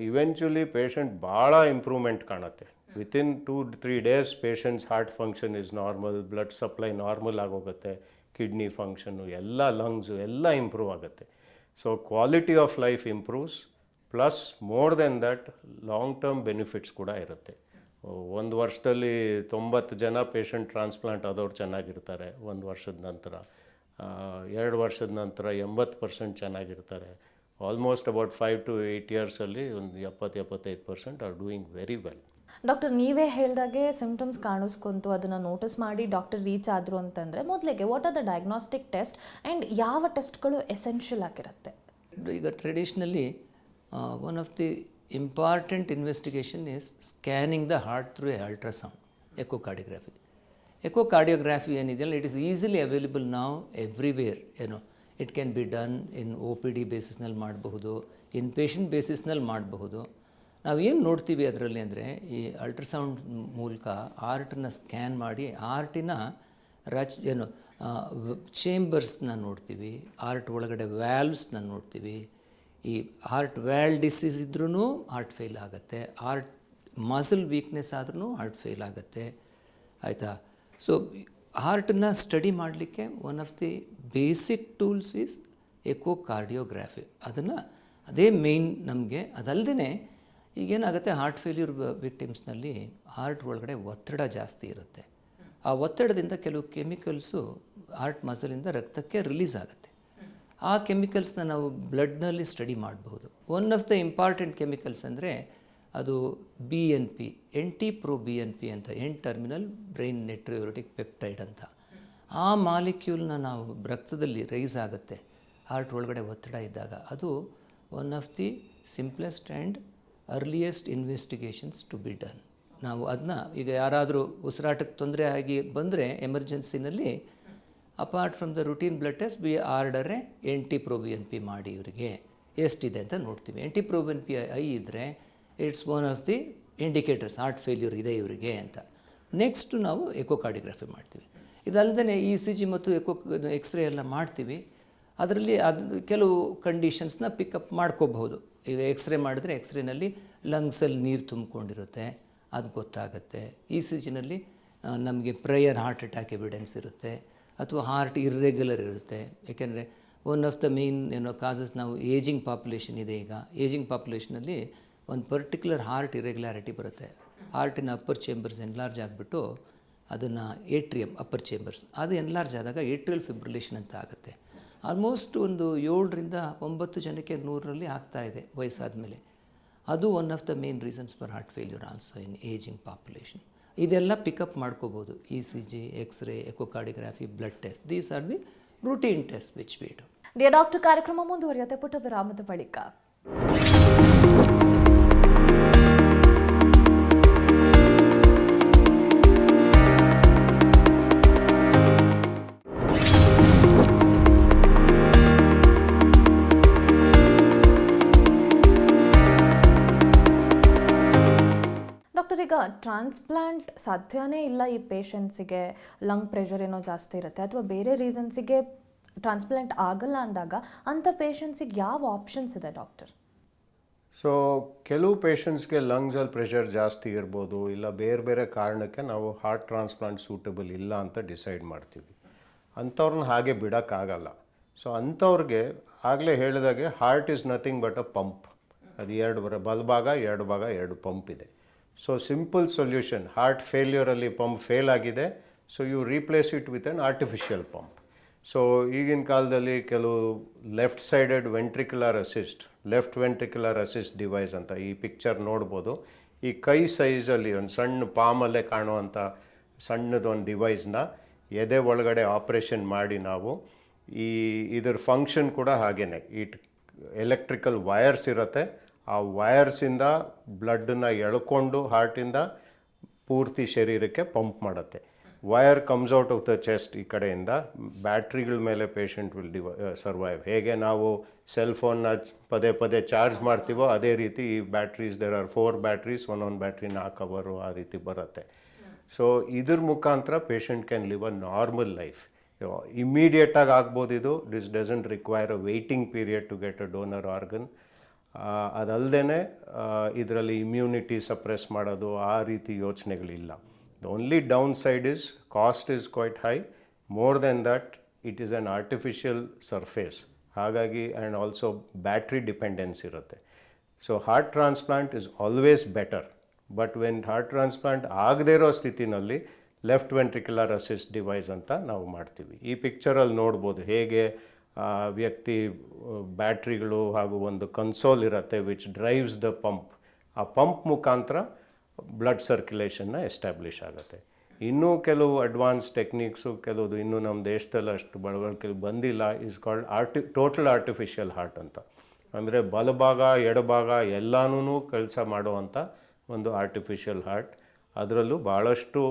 eventually patient ಭಾಳ ಇಂಪ್ರೂವ್ಮೆಂಟ್ ಕಾಣುತ್ತೆ. Within 2-3 days patients heart function is normal, blood supply normal ಆಗೋಗುತ್ತೆ, kidney function ಎಲ್ಲ, lungs ಎಲ್ಲ improve ಆಗುತ್ತೆ. So quality of life improves, plus more than that long term benefits ಕೂಡ ಇರುತ್ತೆ. 1 ವರ್ಷದಲ್ಲಿ 90 ಜನ ಪೇಷಂಟ್ ಟ್ರಾನ್ಸ್ಪ್ಲಾಂಟ್ ಆದವ್ರು ಚೆನ್ನಾಗಿರ್ತಾರೆ, 1 ವರ್ಷದ ನಂತರ 2 ವರ್ಷದ ನಂತರ 80% ಚೆನ್ನಾಗಿರ್ತಾರೆ. ಆಲ್ಮೋಸ್ಟ್ ಅಬೌಟ್ 5 to 8 ಇಯರ್ಸಲ್ಲಿ ಒಂದು 70-75% are doing very well. Doctor, ನೀವೇ ಹೇಳ್ದಾಗೆ ಸಿಂಪ್ಟಮ್ಸ್ ಕಾಣಿಸ್ಕೊಂತು, ಅದನ್ನು ನೋಟಿಸ್ ಮಾಡಿ ಡಾಕ್ಟರ್ ರೀಚ್ ಆದರು ಅಂತಂದರೆ ಮೊದಲಿಗೆ what are the diagnostic test and ಯಾವ ಟೆಸ್ಟ್ಗಳು ಎಸೆನ್ಷಿಯಲ್ ಆಗಿರುತ್ತೆ? ಈಗ traditionally one of the important investigation is scanning the heart through ultrasound, echocardiography. Echocardiography ಏನಿದೆಯಲ್ಲ, ಇಟ್ ಈಸ್ ಈಸಿಲಿ ಅವೈಲೇಬಲ್ ನಾವು everywhere. It can be done in OPD ಬೇಸಿಸ್ನಲ್ಲಿ ಮಾಡಬಹುದು, ಇನ್ patient ಬೇಸಿಸ್ನಲ್ಲಿ ಮಾಡಬಹುದು. ನಾವೇನು ನೋಡ್ತೀವಿ ಅದರಲ್ಲಿ ಅಂದರೆ, ಈ ಅಲ್ಟ್ರಾಸೌಂಡ್ ಮೂಲಕ ಆರ್ಟನ್ನ ಸ್ಕ್ಯಾನ್ ಮಾಡಿ ಆರ್ಟಿನ ಚೇಂಬರ್ಸ್ನ ನೋಡ್ತೀವಿ, ಆರ್ಟ್ ಒಳಗಡೆ ವ್ಯಾಲ್ವ್ಸ್ನ ನೋಡ್ತೀವಿ. ಈ ಹಾರ್ಟ್ ವ್ಯಾಲ್ ಡಿಸೀಸ್ ಇದ್ರೂ ಹಾರ್ಟ್ ಫೇಲ್ ಆಗುತ್ತೆ, ಹಾರ್ಟ್ ಮಸಲ್ ವೀಕ್ನೆಸ್ ಆದ್ರೂ ಹಾರ್ಟ್ ಫೇಲ್ ಆಗುತ್ತೆ, ಆಯಿತಾ. ಸೊ ಹಾರ್ಟನ್ನ ಸ್ಟಡಿ ಮಾಡಲಿಕ್ಕೆ one of the basic tools is echocardiography. ಅದೇ ಮೇಯ್ನ್ ನಮಗೆ. ಅದಲ್ಲದೆ ಈಗೇನಾಗುತ್ತೆ, ಹಾರ್ಟ್ ಫೇಲ್ಯೂರ್ ವಿಕ್ಟಿಮ್ಸ್ನಲ್ಲಿ ಹಾರ್ಟ್ ಒಳಗಡೆ ಒತ್ತಡ ಜಾಸ್ತಿ ಇರುತ್ತೆ. ಆ ಒತ್ತಡದಿಂದ ಕೆಲವು ಕೆಮಿಕಲ್ಸು ಹಾರ್ಟ್ ಮಸಲಿಂದ ರಕ್ತಕ್ಕೆ ರಿಲೀಸ್ ಆಗುತ್ತೆ. ಆ ಕೆಮಿಕಲ್ಸ್ನ ನಾವು ಬ್ಲಡ್ನಲ್ಲಿ ಸ್ಟಡಿ ಮಾಡಬಹುದು. One of the important chemicals ಅಂದರೆ ಅದು BNP, NT-proBNP ಅಂತ, ಎನ್ ಟರ್ಮಿನಲ್ ಬ್ರೈನ್ ನೆಟ್ರಿಯೂರೆಟಿಕ್ ಪೆಪ್ಟೈಡ್ ಅಂತ. ಆ ಮಾಲಿಕ್ಯೂಲ್ನ ನಾವು ರಕ್ತದಲ್ಲಿ ರೈಸ್ ಆಗುತ್ತೆ ಹಾರ್ಟ್ ಒಳಗಡೆ ಒತ್ತಡ ಇದ್ದಾಗ. ಅದು one of the simplest and earliest investigations to be done. ನಾವು ಅದನ್ನ ಈಗ ಯಾರಾದರೂ ಉಸಿರಾಟಕ್ಕೆ ತೊಂದರೆ ಆಗಿ ಬಂದರೆ ಎಮರ್ಜೆನ್ಸಿನಲ್ಲಿ, apart from the routine blood test, we ಆರ್ಡರೇ NT-proBNP ಮಾಡಿ ಇವರಿಗೆ ಎಷ್ಟಿದೆ ಅಂತ ನೋಡ್ತೀವಿ. NT-proBNP ಐ ಇದ್ದರೆ it's one of the indicators heart failure ಇದೆ ಇವರಿಗೆ ಅಂತ. ನೆಕ್ಸ್ಟು ನಾವು ಎಕೋಕಾರ್ಡಿಯೋಗ್ರಫಿ ಮಾಡ್ತೀವಿ. ಇದಲ್ಲದೆ ECG ಮತ್ತು ಎಕ್ಸ್ರೇ ಎಲ್ಲ ಮಾಡ್ತೀವಿ. ಅದರಲ್ಲಿ ಕೆಲವು ಕಂಡೀಷನ್ಸ್ನ ಪಿಕಪ್ ಮಾಡ್ಕೋಬಹುದು. ಈಗ ಎಕ್ಸ್ರೇ ಮಾಡಿದ್ರೆ ಎಕ್ಸ್ರೇನಲ್ಲಿ ಲಂಗ್ಸಲ್ಲಿ ನೀರು ತುಂಬಿಕೊಂಡಿರುತ್ತೆ, ಅದು ಗೊತ್ತಾಗುತ್ತೆ. ECGನಲ್ಲಿ ನಮಗೆ ಪ್ರಯರ್ ಹಾರ್ಟ್ ಅಟ್ಯಾಕ್ ಎವಿಡೆನ್ಸ್ ಇರುತ್ತೆ, ಅಥವಾ ಹಾರ್ಟ್ ಇರ್ರೆಗ್ಯುಲರ್ ಇರುತ್ತೆ. ಏಕೆಂದರೆ one of the main causes, ನಾವು ಏಜಿಂಗ್ ಪಾಪ್ಯುಲೇಷನ್ ಇದೆ. ಈಗ ಏಜಿಂಗ್ ಪಾಪ್ಯುಲೇಷನಲ್ಲಿ ಒಂದು ಪರ್ಟಿಕ್ಯುಲರ್ ಹಾರ್ಟ್ ಇರೆಗ್ಯುಲಾರಿಟಿ ಬರುತ್ತೆ. ಹಾರ್ಟಿನ ಅಪ್ಪರ್ ಚೇಂಬರ್ಸ್ ಎನ್ಲಾರ್ಜ್ ಆಗಿಬಿಟ್ಟು ಅದನ್ನು ಏಟ್ರಿಯಮ್ ಅಪ್ಪರ್ ಚೇಂಬರ್ಸ್ ಅದು ಎನ್ಲಾರ್ಜ್ ಆದಾಗ ಏಟ್ರಿಯಲ್ ಫಿಬ್ರಿಲೇಷನ್ ಅಂತ ಆಗುತ್ತೆ. ಆಲ್ಮೋಸ್ಟ್ ಒಂದು 7-9 ಜನಕ್ಕೆ 100ರಲ್ಲಿ ಆಗ್ತಾಯಿದೆ ವಯಸ್ಸಾದ ಮೇಲೆ. ಅದು one of the main reasons for heart failure also in ageing population. ಇದೆಲ್ಲ ಪಿಕಪ್ ಮಾಡ್ಕೋಬೋದು. ECG, X ray, echocardiography, blood test, these are the routine test which we do. Dear doctor, ಕಾರ್ಯಕ್ರಮ ಮುಂದುವರಿಯುತ್ತೆ ಪುಟ್ಟ ವಿರಾಮದ ಬಳಿಕ. ಈಗ ಟ್ರಾನ್ಸ್ಪ್ಲಾಂಟ್ ಸಾಧ್ಯನೇ ಇಲ್ಲ ಈ ಪೇಷಂಟ್ಸಿಗೆ, ಲಂಗ್ ಪ್ರೆಷರ್ ಏನೋ ಜಾಸ್ತಿ ಇರುತ್ತೆ, ಅಥವಾ ಬೇರೆ ರೀಸನ್ಸಿಗೆ ಟ್ರಾನ್ಸ್ಪ್ಲಾಂಟ್ ಆಗಲ್ಲ ಅಂದಾಗ ಅಂಥ ಪೇಷಂಟ್ಸಿಗೆ ಯಾವ ಆಪ್ಷನ್ಸ್ ಇದೆ ಡಾಕ್ಟರ್? ಸೊ ಕೆಲವು ಪೇಷಂಟ್ಸ್ಗೆ ಲಂಗ್ಸಲ್ಲಿ ಪ್ರೆಷರ್ ಜಾಸ್ತಿ ಇರ್ಬೋದು, ಇಲ್ಲ ಬೇರೆ ಬೇರೆ ಕಾರಣಕ್ಕೆ ನಾವು ಹಾರ್ಟ್ ಟ್ರಾನ್ಸ್ಪ್ಲಾಂಟ್ ಸೂಟಬಲ್ ಇಲ್ಲ ಅಂತ ಡಿಸೈಡ್ ಮಾಡ್ತೀವಿ. ಅಂಥವ್ರನ್ನ ಹಾಗೆ ಬಿಡೋಕ್ಕಾಗಲ್ಲ. ಸೊ ಅಂಥವ್ರಿಗೆ ಆಗಲೇ ಹೇಳಿದಾಗೆ heart is nothing but a pump. ಅದು ಬಲಭಾಗ ಎರಡು ಪಂಪ್ ಇದೆ. ಸೊ ಸಿಂಪಲ್ ಸೊಲ್ಯೂಷನ್, ಹಾರ್ಟ್ ಫೇಲ್ಯೂರಲ್ಲಿ ಪಂಪ್ ಫೇಲ್ ಆಗಿದೆ, so you replace it with an artificial pump. So ಈಗಿನ ಕಾಲದಲ್ಲಿ ಕೆಲವು ಲೆಫ್ಟ್ ವೆಂಟ್ರಿಕ್ಯುಲರ್ ಅಸಿಸ್ಟ್ ಡಿವೈಸ್ ಅಂತ ಈ ಪಿಕ್ಚರ್ ನೋಡ್ಬೋದು. ಈ ಕೈ ಸೈಜಲ್ಲಿ ಒಂದು ಸಣ್ಣ ಪಾಮಲ್ಲೇ ಕಾಣುವಂಥ ಸಣ್ಣದೊಂದು ಡಿವೈಸ್ನ ಎದೆ ಒಳಗಡೆ ಆಪ್ರೇಷನ್ ಮಾಡಿ ನಾವು ಇದರ ಫಂಕ್ಷನ್ ಕೂಡ ಹಾಗೇ, ಈ ಎಲೆಕ್ಟ್ರಿಕಲ್ ವಯರ್ಸ್ ಇರುತ್ತೆ, ಆ ವಯರ್ಸಿಂದ ಬ್ಲಡ್ಡನ್ನು ಎಳ್ಕೊಂಡು ಹಾರ್ಟಿಂದ ಪೂರ್ತಿ ಶರೀರಕ್ಕೆ ಪಂಪ್ ಮಾಡುತ್ತೆ. Wire comes out of the chest ಈ ಕಡೆಯಿಂದ ಬ್ಯಾಟ್ರಿಗಳ ಮೇಲೆ ಪೇಷಂಟ್ ವಿಲ್ ಸರ್ವೈವ್. ಹೇಗೆ ನಾವು ಸೆಲ್ ಫೋನ್ನ ಪದೇ ಪದೇ ಚಾರ್ಜ್ ಮಾಡ್ತೀವೋ ಅದೇ ರೀತಿ ಈ ಬ್ಯಾಟ್ರೀಸ್ ದೇರ್ ಆರ್ 4 ಬ್ಯಾಟ್ರೀಸ್, ಒಂದೊಂದು ಬ್ಯಾಟ್ರಿ 4 ಅವರು ಆ ರೀತಿ ಬರುತ್ತೆ. ಸೊ ಇದ್ರ ಮುಖಾಂತರ patient can live a normal life. ಇಮ್ಮಿಡಿಯೇಟಾಗಿ ಆಗ್ಬೋದು ಇದು. This doesn't require a waiting period to get a donor organ. ಅದಲ್ಲದೆ ಇದರಲ್ಲಿ ಇಮ್ಯುನಿಟಿ ಸಪ್ರೆಸ್ ಮಾಡೋದು ಆ ರೀತಿ ಯೋಚನೆಗಳಿಲ್ಲ. The only downside is cost is quite high. More than that it is an artificial surface. ಹಾಗಾಗಿ ಆ್ಯಂಡ್ ಆಲ್ಸೋ ಬ್ಯಾಟ್ರಿ ಡಿಪೆಂಡೆನ್ಸ್ ಇರುತ್ತೆ. So heart transplant is always better. But when heart transplant ಆಗದೇ ಇರೋ ಸ್ಥಿತಿನಲ್ಲಿ left ventricular assist device ಅಂತ ನಾವು ಮಾಡ್ತೀವಿ. ಈ ಪಿಕ್ಚರಲ್ಲಿ ನೋಡ್ಬೋದು ಹೇಗೆ ವ್ಯಕ್ತಿ ಬ್ಯಾಟ್ರಿಗಳು ಹಾಗೂ ಒಂದು ಕನ್ಸೋಲ್ ಇರುತ್ತೆ ವಿಚ್ ಡ್ರೈವ್ಸ್ ದ ಪಂಪ್. ಆ ಪಂಪ್ ಮುಖಾಂತರ ಬ್ಲಡ್ ಸರ್ಕ್ಯುಲೇಷನ್ನ ಎಸ್ಟಾಬ್ಲಿಷ್ ಆಗುತ್ತೆ. ಇನ್ನೂ ಕೆಲವು ಅಡ್ವಾನ್ಸ್ ಟೆಕ್ನಿಕ್ಸು ಕೆಲವುದು ಇನ್ನೂ ನಮ್ಮ ದೇಶದಲ್ಲಿ ಅಷ್ಟು ಬಳವಳಿಕೆ ಬಂದಿಲ್ಲ. Is called total artificial heart ಅಂತ. ಅಂದರೆ ಬಲಭಾಗ ಎಡಭಾಗ ಎಲ್ಲನೂ ಕೆಲಸ ಮಾಡುವಂಥ ಒಂದು ಆರ್ಟಿಫಿಷಿಯಲ್ ಹಾರ್ಟ್. ಅದರಲ್ಲೂ ಭಾಳಷ್ಟು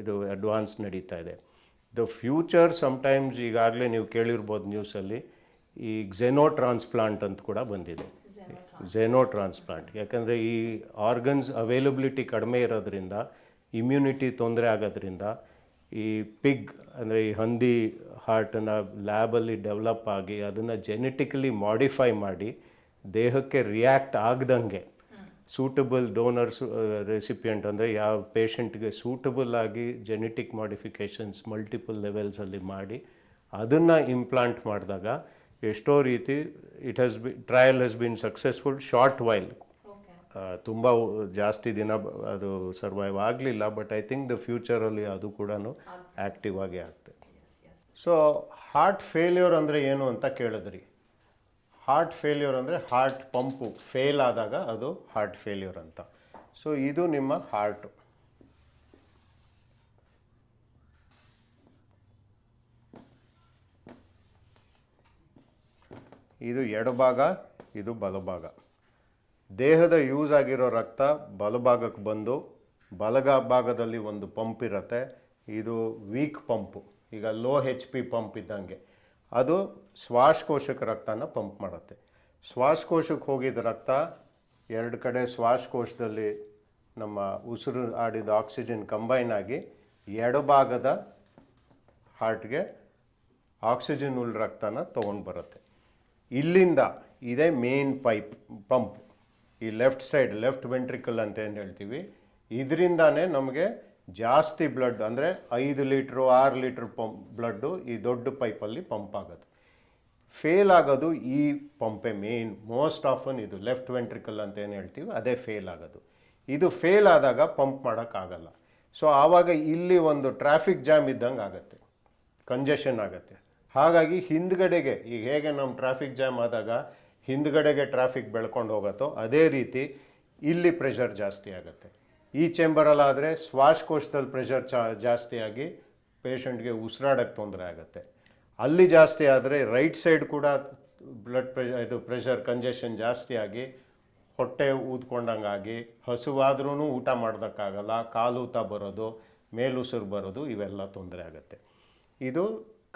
ಇದು ಅಡ್ವಾನ್ಸ್ ನಡೀತಾ ಇದೆ. ದ ಫ್ಯೂಚರ್ ಸಮ್ಟೈಮ್ಸ್ ಈಗಾಗಲೇ ನೀವು ಕೇಳಿರ್ಬೋದು ನ್ಯೂಸಲ್ಲಿ, ಈ ಝೆನೋ ಟ್ರಾನ್ಸ್ಪ್ಲಾಂಟ್ ಅಂತ ಕೂಡ ಬಂದಿದೆ. ಝೆನೋ ಟ್ರಾನ್ಸ್ಪ್ಲಾಂಟ್ ಯಾಕಂದರೆ ಈ ಆರ್ಗನ್ಸ್ ಅವೈಲಬಿಲಿಟಿ ಕಡಿಮೆ ಇರೋದ್ರಿಂದ, ಇಮ್ಯುನಿಟಿ ತೊಂದರೆ ಆಗೋದ್ರಿಂದ ಈ ಪಿಗ್ ಅಂದರೆ ಈ ಹಂದಿ ಹಾರ್ಟನ್ನು ಲ್ಯಾಬಲ್ಲಿ ಡೆವಲಪ್ ಆಗಿ ಅದನ್ನು ಜೆನೆಟಿಕಲಿ ಮಾಡಿಫೈ ಮಾಡಿ ದೇಹಕ್ಕೆ ರಿಯಾಕ್ಟ್ ಆಗದಂಗೆ ಸೂಟಬಲ್ ಡೋನರ್ಸ್ ರೆಸಿಪಿಯೆಂಟ್ ಅಂದರೆ ಯಾವ ಪೇಷಂಟ್ಗೆ ಸೂಟಬಲ್ ಆಗಿ ಜೆನೆಟಿಕ್ ಮಾಡಿಫಿಕೇಷನ್ಸ್ ಮಲ್ಟಿಪಲ್ ಲೆವೆಲ್ಸಲ್ಲಿ ಮಾಡಿ ಅದನ್ನು ಇಂಪ್ಲಾಂಟ್ ಮಾಡಿದಾಗ ಎಷ್ಟೋ ರೀತಿ trial has been successful short while. ತುಂಬ ಜಾಸ್ತಿ ದಿನ ಅದು ಸರ್ವೈವ್ ಆಗಲಿಲ್ಲ. ಬಟ್ ಐ ಥಿಂಕ್ ದ ಫ್ಯೂಚರಲ್ಲಿ ಅದು ಕೂಡ ಆ್ಯಕ್ಟಿವ್ ಆಗಿ ಆಗ್ತದೆ. ಸೊ ಹಾರ್ಟ್ ಫೇಲ್ಯೂರ್ ಅಂದರೆ ಏನು ಅಂತ ಕೇಳಿದ್ರಿ. ಹಾರ್ಟ್ ಫೇಲ್ಯೂರ್ ಅಂದರೆ ಹಾರ್ಟ್ ಪಂಪು ಫೇಲ್ ಆದಾಗ ಅದು ಹಾರ್ಟ್ ಫೇಲ್ಯೂರ್ ಅಂತ. ಸೊ ಇದು ನಿಮ್ಮ ಹಾರ್ಟು. ಇದು ಎಡಭಾಗ, ಇದು ಬಲಭಾಗ. ದೇಹದ ಯೂಸ್ ಆಗಿರೋ ರಕ್ತ ಬಲಭಾಗಕ್ಕೆ ಬಂದು ಭಾಗದಲ್ಲಿ ಒಂದು ಪಂಪ್ ಇರುತ್ತೆ. ಇದು ವೀಕ್ ಪಂಪು, ಈಗ ಲೋ HP ಪಂಪ್ ಇದ್ದಂಗೆ. ಅದು ಶ್ವಾಸಕೋಶಕ್ಕೆ ರಕ್ತನ ಪಂಪ್ ಮಾಡುತ್ತೆ. ಶ್ವಾಸಕೋಶಕ್ಕೆ ಹೋಗಿದ್ದ ರಕ್ತ ಎರಡು ಕಡೆ ಶ್ವಾಸಕೋಶದಲ್ಲಿ ನಮ್ಮ ಉಸಿರು ಆಡಿದ ಆಕ್ಸಿಜನ್ ಕಂಬೈನ್ ಆಗಿ ಎಡಭಾಗದ ಹಾರ್ಟ್ಗೆ ಆಕ್ಸಿಜನ್ ಉಳ್ಳ ರಕ್ತನ ತೊಗೊಂಡು ಬರುತ್ತೆ. ಇಲ್ಲಿಂದ ಇದೇ ಮೇನ್ ಪಂಪ್. ಈ ಲೆಫ್ಟ್ ಸೈಡ್ ಲೆಫ್ಟ್ ವೆಂಟ್ರಿಕಲ್ ಅಂತ ಏನು ಹೇಳ್ತೀವಿ, ಇದರಿಂದಾನೇ ನಮಗೆ ಜಾಸ್ತಿ ಬ್ಲಡ್ ಅಂದರೆ 5 ಲೀಟ್ರು 6 ಲೀಟ್ರ್ ಬ್ಲಡ್ಡು ಈ ದೊಡ್ಡ ಪೈಪಲ್ಲಿ ಪಂಪ್ ಆಗೋದು. ಫೇಲ್ ಆಗೋದು ಈ ಪಂಪೇ ಮೇನ್. ಮೋಸ್ಟ್ ಆಫನ್ ಇದು ಲೆಫ್ಟ್ ವೆಂಟ್ರಿಕಲ್ ಅಂತ ಏನು ಹೇಳ್ತೀವಿ ಅದೇ ಫೇಲ್ ಆಗೋದು. ಇದು ಫೇಲ್ ಆದಾಗ ಪಂಪ್ ಮಾಡೋಕ್ಕಾಗಲ್ಲ. ಸೊ ಆವಾಗ ಇಲ್ಲಿ ಒಂದು ಟ್ರಾಫಿಕ್ ಜಾಮ್ ಇದ್ದಂಗೆ ಆಗುತ್ತೆ, ಕಂಜೆಷನ್ ಆಗುತ್ತೆ. ಹಾಗಾಗಿ ಹಿಂದ್ಗಡೆಗೆ ಈಗ ಹೇಗೆ ನಮ್ಮ ಟ್ರಾಫಿಕ್ ಜಾಮ್ ಆದಾಗ ಹಿಂದ್ಗಡೆಗೆ ಟ್ರಾಫಿಕ್ ಬೆಳ್ಕೊಂಡು ಹೋಗುತ್ತೋ ಅದೇ ರೀತಿ ಇಲ್ಲಿ ಪ್ರೆಷರ್ ಜಾಸ್ತಿ ಆಗುತ್ತೆ. ಈ ಚೇಂಬರಲ್ಲಾದರೆ ಶ್ವಾಸಕೋಶದಲ್ಲಿ ಪ್ರೆಷರ್ ಜಾಸ್ತಿ ಆಗಿ ಪೇಷಂಟ್ಗೆ ಉಸಿರಾಡೋಕ್ಕೆ ತೊಂದರೆ ಆಗುತ್ತೆ. ಅಲ್ಲಿ ಜಾಸ್ತಿ ಆದರೆ ರೈಟ್ ಸೈಡ್ ಕೂಡ ಬ್ಲಡ್ ಪ್ರೆಷರ್ ಕಂಜೆಷನ್ ಜಾಸ್ತಿ ಆಗಿ ಹೊಟ್ಟೆ ಊದ್ಕೊಂಡಂಗಾಗಿ ಹಸುವಾದ್ರೂ ಊಟ ಮಾಡೋದಕ್ಕಾಗಲ್ಲ, ಕಾಲೂತ ಬರೋದು, ಮೇಲುಸಿರು ಬರೋದು, ಇವೆಲ್ಲ ತೊಂದರೆ ಆಗುತ್ತೆ. ಇದು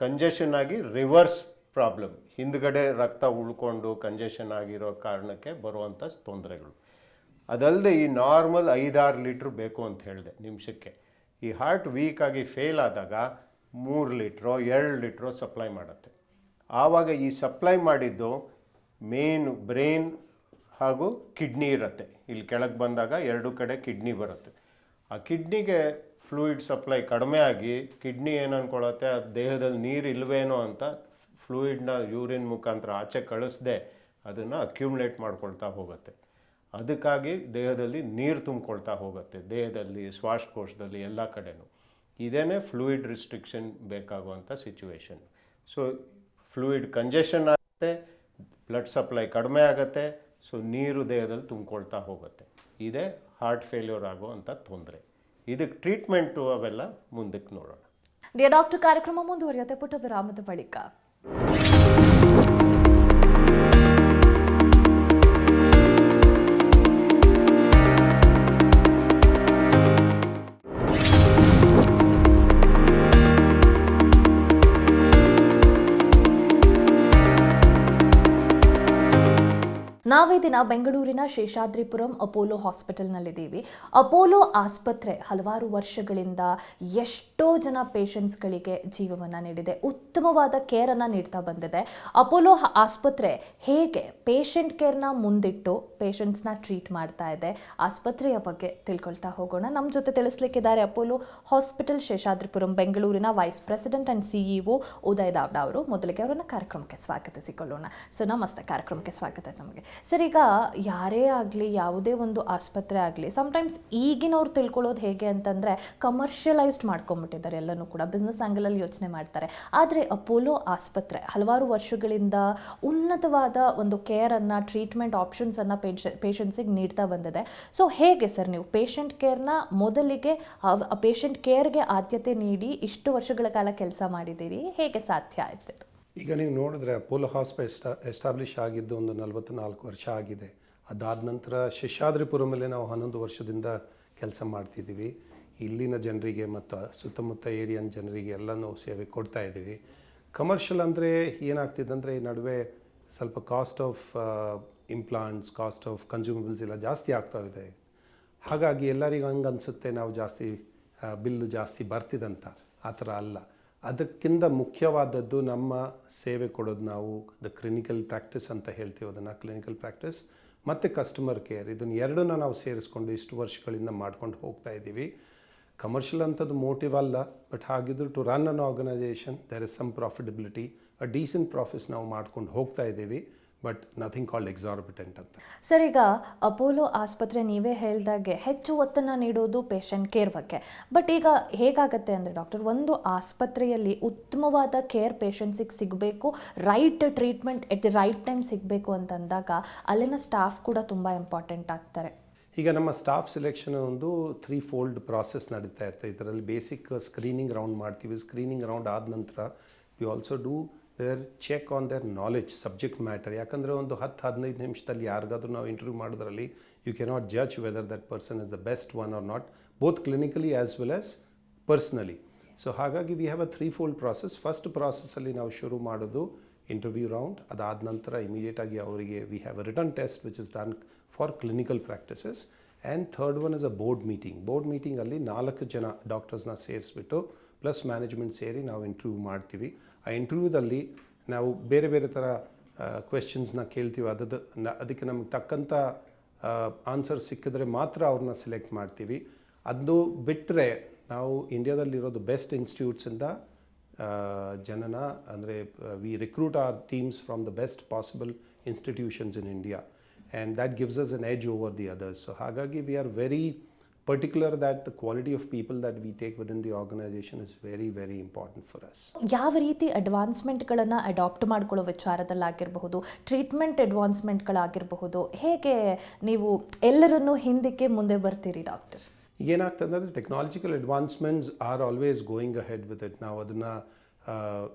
ಕಂಜೆಷನ್ ಆಗಿ ರಿವರ್ಸ್ ಪ್ರಾಬ್ಲಮ್, ಹಿಂದ್ಗಡೆ ರಕ್ತ ಉಳ್ಕೊಂಡು ಕಂಜೆಷನ್ ಆಗಿರೋ ಕಾರಣಕ್ಕೆ ಬರುವಂಥ ತೊಂದರೆಗಳು. ಅದಲ್ಲದೆ ಈ ನಾರ್ಮಲ್ 5-6 ಲೀಟ್ರ್ ಬೇಕು ಅಂತ ಹೇಳಿದೆ ನಿಮಿಷಕ್ಕೆ. ಈ ಹಾರ್ಟ್ ವೀಕ್ ಆಗಿ ಫೇಲ್ ಆದಾಗ 3 ಲೀಟ್ರೋ 2 ಲೀಟ್ರೋ ಸಪ್ಲೈ ಮಾಡುತ್ತೆ. ಆವಾಗ ಈ ಸಪ್ಲೈ ಮಾಡಿದ್ದು ಮೇನ್ ಬ್ರೈನ್ ಹಾಗೂ ಕಿಡ್ನಿ ಇರುತ್ತೆ. ಇಲ್ಲಿ ಕೆಳಗೆ ಬಂದಾಗ 2 ಕಡೆ ಕಿಡ್ನಿ ಬರುತ್ತೆ. ಆ ಕಿಡ್ನಿಗೆ ಫ್ಲೂಯಿಡ್ ಸಪ್ಲೈ ಕಡಿಮೆ ಆಗಿ ಕಿಡ್ನಿ ಏನು ಅಂದ್ಕೊಳ್ಳುತ್ತೆ, ಅದು ದೇಹದಲ್ಲಿ ನೀರು ಇಲ್ವೇನೋ ಅಂತ ಫ್ಲೂಯಿಡ್ನ ಯೂರಿನ್ ಮುಖಾಂತರ ಆಚೆ ಕಳಿಸ್ದೆ ಅದನ್ನು ಅಕ್ಯುಮುಲೇಟ್ ಮಾಡ್ಕೊಳ್ತಾ ಹೋಗುತ್ತೆ. ಅದಕ್ಕಾಗಿ ದೇಹದಲ್ಲಿ ನೀರು ತುಂಬಿಕೊಳ್ತಾ ಹೋಗುತ್ತೆ, ದೇಹದಲ್ಲಿ ಶ್ವಾಸಕೋಶದಲ್ಲಿ ಎಲ್ಲ ಕಡೆನೂ. ಇದೇ ಫ್ಲೂಯಿಡ್ ರಿಸ್ಟ್ರಿಕ್ಷನ್ ಬೇಕಾಗುವಂಥ ಸಿಚುವೇಶನ್. ಸೊ ಫ್ಲೂಯಿಡ್ ಕಂಜೆಷನ್ ಆಗುತ್ತೆ, ಬ್ಲಡ್ ಸಪ್ಲೈ ಕಡಿಮೆ ಆಗುತ್ತೆ, ಸೊ ನೀರು ದೇಹದಲ್ಲಿ ತುಂಬಿಕೊಳ್ತಾ ಹೋಗುತ್ತೆ. ಇದೇ ಹಾರ್ಟ್ ಫೇಲ್ಯೂರ್ ಆಗುವಂಥ ತೊಂದರೆ. ಇದಕ್ಕೆ ಟ್ರೀಟ್ಮೆಂಟು ಅವೆಲ್ಲ ಮುಂದಕ್ಕೆ ನೋಡೋಣ. ಡಿಯರ್ ಡಾಕ್ಟರ್, ಕಾರ್ಯಕ್ರಮ ಮುಂದುವರಿಯುತ್ತೆ ಪುಟ್ಟ ವಿರಾಮದ ಬಳಿಕ. ನಾವೇ ದಿನ ಬೆಂಗಳೂರಿನ ಶೇಷಾದ್ರಿಪುರಂ ಅಪೋಲೋ ಹಾಸ್ಪಿಟಲ್ನಲ್ಲಿದ್ದೀವಿ. ಅಪೋಲೋ ಆಸ್ಪತ್ರೆ ಹಲವಾರು ವರ್ಷಗಳಿಂದ ಎಷ್ಟೋ ಜನ ಪೇಷಂಟ್ಸ್ಗಳಿಗೆ ಜೀವವನ್ನು ನೀಡಿದೆ, ಉತ್ತಮವಾದ ಕೇರನ್ನು ನೀಡ್ತಾ ಬಂದಿದೆ. ಅಪೋಲೋ ಆಸ್ಪತ್ರೆ ಹೇಗೆ ಪೇಷಂಟ್ ಕೇರ್ನ ಮುಂದಿಟ್ಟು ಪೇಷಂಟ್ಸ್ನ ಟ್ರೀಟ್ ಮಾಡ್ತಾ ಇದೆ, ಆಸ್ಪತ್ರೆಯ ಬಗ್ಗೆ ತಿಳ್ಕೊಳ್ತಾ ಹೋಗೋಣ. ನಮ್ಮ ಜೊತೆ ತಿಳಿಸ್ಲಿಕ್ಕಿದ್ದಾರೆ ಅಪೋಲೋ ಹಾಸ್ಪಿಟಲ್ ಶೇಷಾದ್ರಿಪುರಂ ಬೆಂಗಳೂರಿನ vice president and CEO Uday Dawda ಅವರು. ಮೊದಲಿಗೆ ಅವರನ್ನು ಕಾರ್ಯಕ್ರಮಕ್ಕೆ ಸ್ವಾಗತಿಸಿಕೊಳ್ಳೋಣ. ಸೊ ನಮಸ್ತೆ, ಕಾರ್ಯಕ್ರಮಕ್ಕೆ ಸ್ವಾಗತ ನಮಗೆ. ಸರ್, ಈಗ ಯಾರೇ ಆಗಲಿ, ಯಾವುದೇ ಒಂದು ಆಸ್ಪತ್ರೆ ಆಗಲಿ, ಸಮ್ಟೈಮ್ಸ್ ಈಗಿನವ್ರು ತಿಳ್ಕೊಳ್ಳೋದು ಹೇಗೆ ಅಂತಂದರೆ ಕಮರ್ಷಿಯಲೈಸ್ಡ್ ಮಾಡ್ಕೊಂಬಿಟ್ಟಿದ್ದಾರೆ, ಎಲ್ಲನೂ ಕೂಡ ಬಿಸ್ನೆಸ್ ಆ್ಯಂಗಲಲ್ಲಿ ಯೋಚನೆ ಮಾಡ್ತಾರೆ. ಆದರೆ ಅಪೋಲೋ ಆಸ್ಪತ್ರೆ ಹಲವಾರು ವರ್ಷಗಳಿಂದ ಉನ್ನತವಾದ ಒಂದು ಕೇರನ್ನು, ಟ್ರೀಟ್ಮೆಂಟ್ ಆಪ್ಷನ್ಸನ್ನು ಪೇಷಂಟ್ಸಿಗೆ ನೀಡ್ತಾ ಬಂದಿದೆ. ಸೊ ಹೇಗೆ ಸರ್ ನೀವು ಪೇಷಂಟ್ ಕೇರ್ನ ಮೊದಲಿಗೆ ಪೇಷಂಟ್ ಕೇರ್ಗೆ ಆದ್ಯತೆ ನೀಡಿ ಇಷ್ಟು ವರ್ಷಗಳ ಕಾಲ ಕೆಲಸ ಮಾಡಿದ್ದೀರಿ, ಹೇಗೆ ಸಾಧ್ಯ ಆಯ್ತು? ಈಗ ನೀವು ನೋಡಿದ್ರೆ ಅಪೋಲೋ ಹಾಸ್ಪಿಟಲ್ ಎಸ್ಟಾಬ್ಲಿಷ್ ಆಗಿದ್ದು ಒಂದು 44 ವರ್ಷ ಆಗಿದೆ. ಅದಾದ ನಂತರ ಶೇಷಾದ್ರಿಪುರಮಲ್ಲೇ ನಾವು 11 ವರ್ಷದಿಂದ ಕೆಲಸ ಮಾಡ್ತಿದ್ದೀವಿ. ಇಲ್ಲಿನ ಜನರಿಗೆ ಮತ್ತು ಸುತ್ತಮುತ್ತ ಏರಿಯನ್ ಜನರಿಗೆ ಎಲ್ಲನೂ ಸೇವೆ ಕೊಡ್ತಾ ಇದ್ದೀವಿ. ಕಮರ್ಷಿಯಲ್ ಅಂದರೆ ಏನಾಗ್ತಿದೆ ಅಂದರೆ ಈ ನಡುವೆ ಸ್ವಲ್ಪ cost of implants, cost of consumables ಎಲ್ಲ ಜಾಸ್ತಿ ಆಗ್ತಾ ಇದೆ. ಹಾಗಾಗಿ ಎಲ್ಲರಿಗೂ ಹಂಗೆ ಅನಿಸುತ್ತೆ ನಾವು ಜಾಸ್ತಿ ಬಿಲ್ಲು ಜಾಸ್ತಿ ಬರ್ತಿದಂತ. ಆ ಥರ ಅಲ್ಲ. ಅದಕ್ಕಿಂತ ಮುಖ್ಯವಾದದ್ದು ನಮ್ಮ ಸೇವೆ ಕೊಡೋದು. ನಾವು ದ ಕ್ಲಿನಿಕಲ್ ಪ್ರಾಕ್ಟೀಸ್ ಅಂತ ಹೇಳ್ತೀವಿ, ಅದನ್ನು ಕ್ಲಿನಿಕಲ್ ಪ್ರಾಕ್ಟೀಸ್ ಮತ್ತು ಕಸ್ಟಮರ್ ಕೇರ್, ಇದನ್ನು ಎರಡನ್ನ ನಾವು ಸೇರಿಸ್ಕೊಂಡು ಇಷ್ಟು ವರ್ಷಗಳಿಂದ ಮಾಡ್ಕೊಂಡು ಹೋಗ್ತಾ ಇದ್ದೀವಿ. ಕಮರ್ಷಿಯಲ್ ಅಂಥದ್ದು ಮೋಟಿವ್ ಅಲ್ಲ, ಬಟ್ ಹಾಗಿದ್ರು to run an organisation there is some profitability, a decent profits ನಾವು ಮಾಡ್ಕೊಂಡು ಹೋಗ್ತಾ ಇದ್ದೀವಿ. ಬಟ್ ನಥಿಂಗ್ ಕಾಲ್ಡ್ ಎಕ್ಸಾರ್ಬಿಟೆಂಟ್ ಅಂತ. ಸರ್, ಈಗ ಅಪೋಲೋ ಆಸ್ಪತ್ರೆ ನೀವೇ ಹೇಳ್ದಾಗೆ ಹೆಚ್ಚು ಒತ್ತನ್ನು ನೀಡೋದು ಪೇಷಂಟ್ ಕೇರ್ ಬಗ್ಗೆ. ಬಟ್ ಈಗ ಹೇಗಾಗತ್ತೆ ಅಂದರೆ ಡಾಕ್ಟರ್, ಒಂದು ಆಸ್ಪತ್ರೆಯಲ್ಲಿ ಉತ್ತಮವಾದ ಕೇರ್ ಪೇಷಂಟ್ಸಿಗೆ ಸಿಗಬೇಕು, right treatment at the right time ಸಿಗಬೇಕು ಅಂತಂದಾಗ ಅಲ್ಲಿನ ಸ್ಟಾಫ್ ಕೂಡ ತುಂಬ ಇಂಪಾರ್ಟೆಂಟ್ ಆಗ್ತಾರೆ. ಈಗ ನಮ್ಮ ಸ್ಟಾಫ್ ಸೆಲೆಕ್ಷನ್ ಒಂದು 3 ಫೋಲ್ಡ್ ಪ್ರಾಸೆಸ್ ನಡೀತಾ ಇರ್ತದೆ. ಇದರಲ್ಲಿ ಬೇಸಿಕ್ ಸ್ಕ್ರೀನಿಂಗ್ ರೌಂಡ್ ಮಾಡ್ತೀವಿ. ಸ್ಕ್ರೀನಿಂಗ್ ರೌಂಡ್ ಆದ ನಂತರ we also do check on their knowledge, subject matter. ಯಾಕಂದರೆ ಒಂದು 10-15 ನಿಮಿಷದಲ್ಲಿ ಯಾರಿಗಾದ್ರೂ ನಾವು ಇಂಟರ್ವ್ಯೂ ಮಾಡೋದ್ರಲ್ಲಿ you cannot judge whether that person is the best one or not, both clinically as well as personally. So ಹಾಗಾಗಿ we have a 3 fold process. First ಪ್ರಾಸೆಸ್ಸಲ್ಲಿ ನಾವು ಶುರು ಮಾಡೋದು ಇಂಟರ್ವ್ಯೂ ರೌಂಡ್. ಅದಾದ ನಂತರ ಇಮಿಡಿಯೇಟಾಗಿ ಅವರಿಗೆ we have a return test which is done for clinical practices. And third one is a board meeting. Board ಮೀಟಿಂಗಲ್ಲಿ 4 ಜನ ಡಾಕ್ಟರ್ಸ್ನ ಸೇರಿಸ್ಬಿಟ್ಟು ಪ್ಲಸ್ ಮ್ಯಾನೇಜ್ಮೆಂಟ್ ಸೇರಿ ನಾವು ಇಂಟರ್ವ್ಯೂ ಮಾಡ್ತೀವಿ. ಆ ಇಂಟರ್ವ್ಯೂದಲ್ಲಿ ನಾವು ಬೇರೆ ಬೇರೆ ಥರ ಕ್ವೆಶ್ಚನ್ಸ್ನ ಕೇಳ್ತೀವಿ. ಅದಕ್ಕೆ ನಮಗೆ ತಕ್ಕಂಥ ಆನ್ಸರ್ ಸಿಕ್ಕಿದ್ರೆ ಮಾತ್ರ ಅವ್ರನ್ನ ಸೆಲೆಕ್ಟ್ ಮಾಡ್ತೀವಿ. ಅದು ಬಿಟ್ಟರೆ ನಾವು ಇಂಡಿಯಾದಲ್ಲಿರೋದು ಬೆಸ್ಟ್ ಇನ್ಸ್ಟಿಟ್ಯೂಟ್ಸಿಂದ ಜನನ ಅಂದರೆ we recruit our teams from the best possible institutions in India, and that gives us an edge over the others. So ಹಾಗಾಗಿ we are very particular that the quality of people that we take within the organization is very, very important for us. ಯಾವ ರೀತಿ ಅಡ್ವಾನ್ಸ್ಮೆಂಟ್ಗಳನ್ನು adapt ಮಾಡ್ಕೊಳ್ಳೋ ವಿಚಾರದಲ್ಲಾಗಿರಬಹುದು, treatment ಅಡ್ವಾನ್ಸ್ಮೆಂಟ್ಗಳಾಗಿರಬಹುದು, ಹೇಗೆ ನೀವು ಎಲ್ಲರನ್ನೂ ಹಿಂದಕ್ಕೆ ಮುಂದೆ ಬರ್ತೀರಿ ಡಾಕ್ಟರ್? ಏನಾಗ್ತದೆ ಅಂದರೆ technological advancements are always going ahead with it. ನಾವು ಅದನ್ನು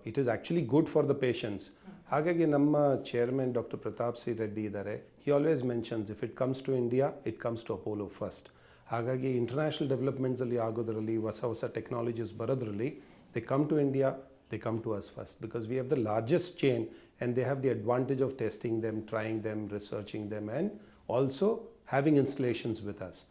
it is actually good for the patients. ಹಾಗಾಗಿ ನಮ್ಮ chairman doctor Pratap C Reddy ಇದ್ದಾರೆ. He always mentions if it comes to India it comes to Apollo first. ಹಾಗಾಗಿ international ಡೆವಲಪ್ಮೆಂಟ್ಸಲ್ಲಿ ಆಗೋದರಲ್ಲಿ, ಹೊಸ technologies ಬರೋದ್ರಲ್ಲಿ, they come to India, they come to us first because we have the largest chain and they have the advantage of testing them, trying them, researching them and also having installations with us.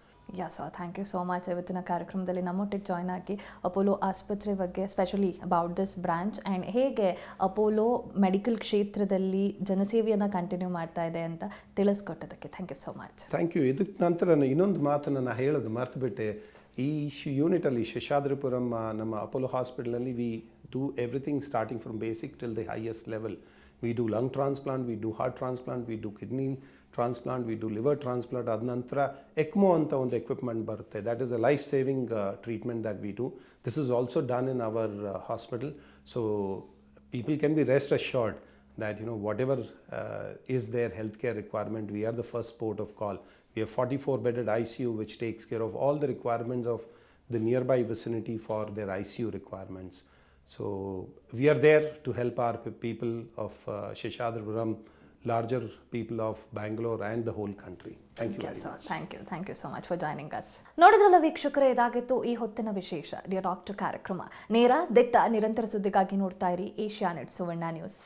Sir, thank you so much. ಇವತ್ತಿನ ಕಾರ್ಯಕ್ರಮದಲ್ಲಿ ನಮ್ಮೊಟ್ಟಿಗೆ join ಆಗಿ Apollo ಆಸ್ಪತ್ರೆ ಬಗ್ಗೆ, specially about this branch and ಹೇಗೆ Apollo medical ಕ್ಷೇತ್ರದಲ್ಲಿ ಜನಸೇವೆಯನ್ನು continue ಮಾಡ್ತಾ ಇದೆ ಅಂತ ತಿಳಿಸ್ಕೊಟ್ಟದಕ್ಕೆ thank you so much. Thank you. ಇದಕ್ಕೆ ನಂತರ ಇನ್ನೊಂದು ಮಾತನ್ನು ನಾನು ಹೇಳೋದು ಮರ್ತುಬಿಟ್ಟೆ. ಈ ಯೂನಿಟಲ್ಲಿ ಶೇಷಾದ್ರಿಪುರಂ ನಮ್ಮ ಅಪೋಲೋ ಹಾಸ್ಪಿಟಲಲ್ಲಿ we do everything starting from basic till the highest level. We do lung transplant, we do heart transplant, we do kidney transplant, we do liver transplant. ಅದ ನಂತರ ಎಕ್ಮೋ ಅಂತ ಒಂದು ಎಕ್ವಿಪ್ಮೆಂಟ್ ಬರುತ್ತೆ. That is a life saving treatment that we do. This is also done in our hospital. So people can be rest assured that whatever is their healthcare requirement, we are the first port of call. We have 44 bedded ICU which takes care of all the requirements of the nearby vicinity for their ICU requirements. So we are there to help our people of Sheshadripuram, larger people of Bangalore and the whole country. Thank you very much. Thank you so much for joining us. ನೋಡಿದ್ರಲ್ಲ ವೀಕ್ಷಕರೇ, ಇದಾಗಿತ್ತು ಈ ಹೊತ್ತಿನ ವಿಶೇಷ dear doctor ಕಾರ್ಯಕ್ರಮ. ನೇರ ದಿಟ್ಟ ನಿರಂತರ ಸುದ್ದಿಗಾಗಿ ನೋಡ್ತಾ ಇರಿ ಏಷ್ಯಾನೆಟ್ ಸುವರ್ಣ ನ್ಯೂಸ್.